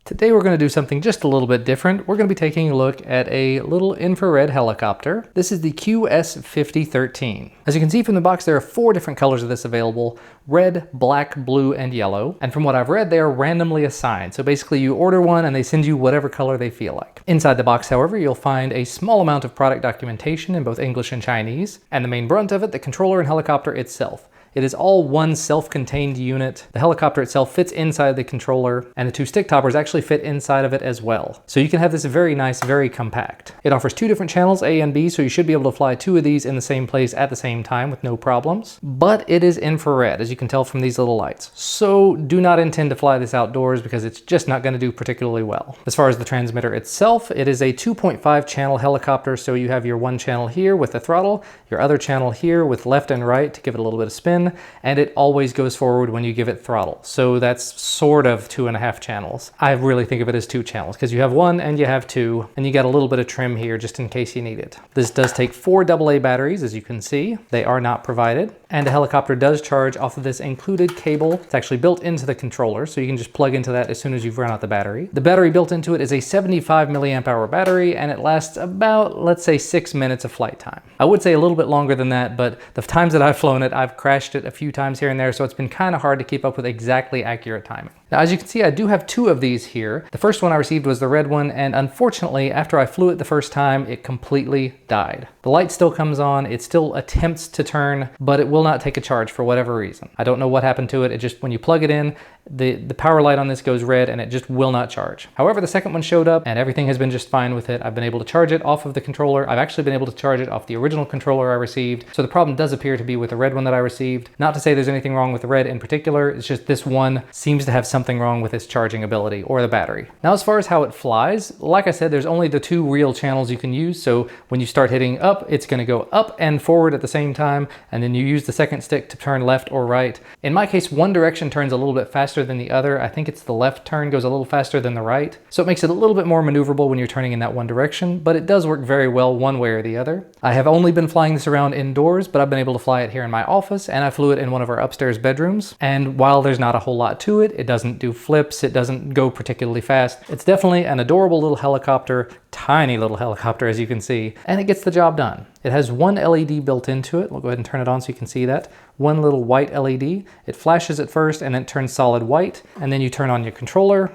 Today we're going to do something just a little bit different. We're going to be taking a look at a little infrared helicopter. This is the QS5013. As you can see from the box, there are 4 different colors of this available: red, black, blue, and yellow. And from what I've read, they are randomly assigned. So basically you order one and they send you whatever color they feel like. Inside the box, however, you'll find a small amount of product documentation in both English and Chinese, and the main brunt of it, the controller and helicopter itself. It is all one self-contained unit. The helicopter itself fits inside the controller, and the 2 stick toppers actually fit inside of it as well. So you can have this very nice, very compact. It offers 2 different channels, A and B, so you should be able to fly 2 of these in the same place at the same time with no problems. But it is infrared, as you can tell from these little lights. So do not intend to fly this outdoors because it's just not going to do particularly well. As far as the transmitter itself, it is a 2.5 channel helicopter, so you have your 1 channel here with the throttle, your other channel here with left and right to give it a little bit of spin, and it always goes forward when you give it throttle. So that's sort of 2.5 channels. I really think of it as 2 channels because you have 1 and you have 2, and you got a little bit of trim here just in case you need it. This does take 4 AA batteries, as you can see. They are not provided, and the helicopter does charge off of this included cable. It's actually built into the controller, so you can just plug into that as soon as you've run out the battery. The battery built into it is a 75 milliamp hour battery, and it lasts about, let's say, 6 minutes of flight time. I would say a little bit longer than that, but the times that I've flown it, I've crashed it a few times here and there, so it's been kind of hard to keep up with exactly accurate timing. Now, as you can see, I do have 2 of these here. The first one I received was the red one, and unfortunately, after I flew it the first time, it completely died. The light still comes on, it still attempts to turn, but it will not take a charge for whatever reason. I don't know what happened to it. It just, when you plug it in, the power light on this goes red and it just will not charge. However, the second one showed up and everything has been just fine with it. I've been able to charge it off of the controller. I've actually been able to charge it off the original controller I received. So the problem does appear to be with the red one that I received. Not to say there's anything wrong with the red in particular, it's just this one seems to have something wrong with its charging ability or the battery. Now, as far as how it flies, like I said, there's only the 2 real channels you can use. So when you start hitting up, it's going to go up and forward at the same time, and then you use the second stick to turn left or right. In my case, one direction turns a little bit faster than the other. I think it's the left turn goes a little faster than the right. So it makes it a little bit more maneuverable when you're turning in that one direction, but it does work very well one way or the other. I have only been flying this around indoors, but I've been able to fly it here in my office, and I flew it in one of our upstairs bedrooms. And while there's not a whole lot to it, it doesn't do flips, it doesn't go particularly fast. It's definitely an adorable little helicopter, tiny little helicopter, as you can see, and it gets the job done. It has 1 LED built into it. We'll go ahead and turn it on so you can see that. 1 little white LED. It flashes at first and then it turns solid white, and then you turn on your controller.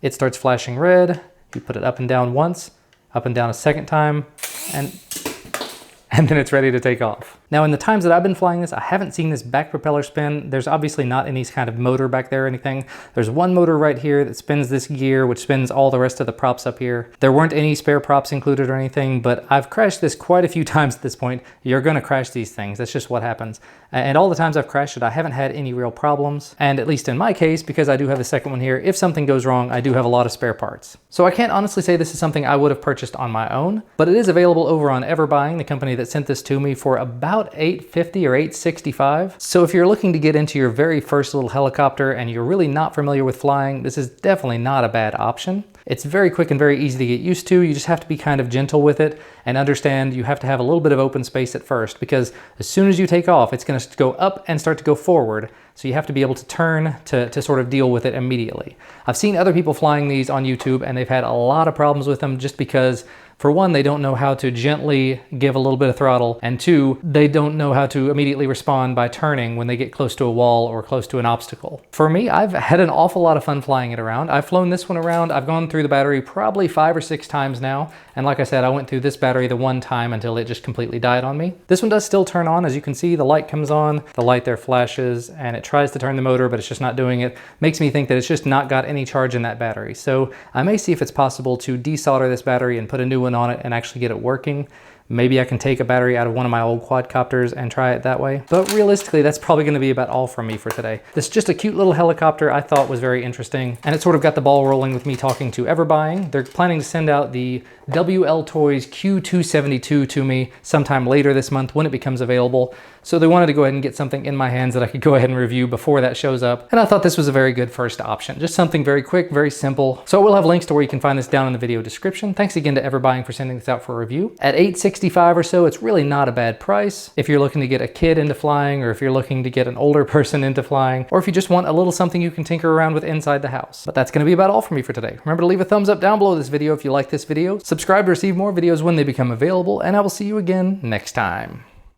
It starts flashing red. You put it up and down once, up and down a second time, and then it's ready to take off. Now, in the times that I've been flying this, I haven't seen this back propeller spin. There's obviously not any kind of motor back there or anything. There's 1 motor right here that spins this gear, which spins all the rest of the props up here. There weren't any spare props included or anything, but I've crashed this quite a few times at this point. You're gonna crash these things. That's just what happens. And all the times I've crashed it, I haven't had any real problems. And at least in my case, because I do have the second one here, if something goes wrong, I do have a lot of spare parts. So I can't honestly say this is something I would have purchased on my own, but it is available over on Everbuying, the company that sent this to me, for about $850 or $865. So if you're looking to get into your very first little helicopter and you're really not familiar with flying, this is definitely not a bad option. It's very quick and very easy to get used to. You just have to be kind of gentle with it and understand you have to have a little bit of open space at first, because as soon as you take off, it's going to go up and start to go forward. So you have to be able to turn to sort of deal with it immediately. I've seen other people flying these on YouTube and they've had a lot of problems with them just because, for one, they don't know how to gently give a little bit of throttle, and 2, they don't know how to immediately respond by turning when they get close to a wall or close to an obstacle. For me, I've had an awful lot of fun flying it around. I've flown this one around. I've gone through the battery probably 5 or 6 times now. And like I said, I went through this battery the 1 time until it just completely died on me. This one does still turn on. As you can see, the light comes on, the light there flashes, and it tries to turn the motor, but it's just not doing it. Makes me think that it's just not got any charge in that battery. So I may see if it's possible to desolder this battery and put a new one on it and actually get it working. Maybe I can take a battery out of one of my old quadcopters and try it that way. But realistically, that's probably going to be about all from me for today. This is just a cute little helicopter I thought was very interesting, and it sort of got the ball rolling with me talking to Everbuying. They're planning to send out the WL Toys Q272 to me sometime later this month when it becomes available. So they wanted to go ahead and get something in my hands that I could go ahead and review before that shows up. And I thought this was a very good first option. Just something very quick, very simple. So we'll have links to where you can find this down in the video description. Thanks again to Everbuying for sending this out for a review. At $860 $65 or so, it's really not a bad price if you're looking to get a kid into flying, or if you're looking to get an older person into flying, or if you just want a little something you can tinker around with inside the house. But that's going to be about all for me for today. Remember to leave a thumbs up down below this video if you like this video, subscribe to receive more videos when they become available, and I will see you again next time.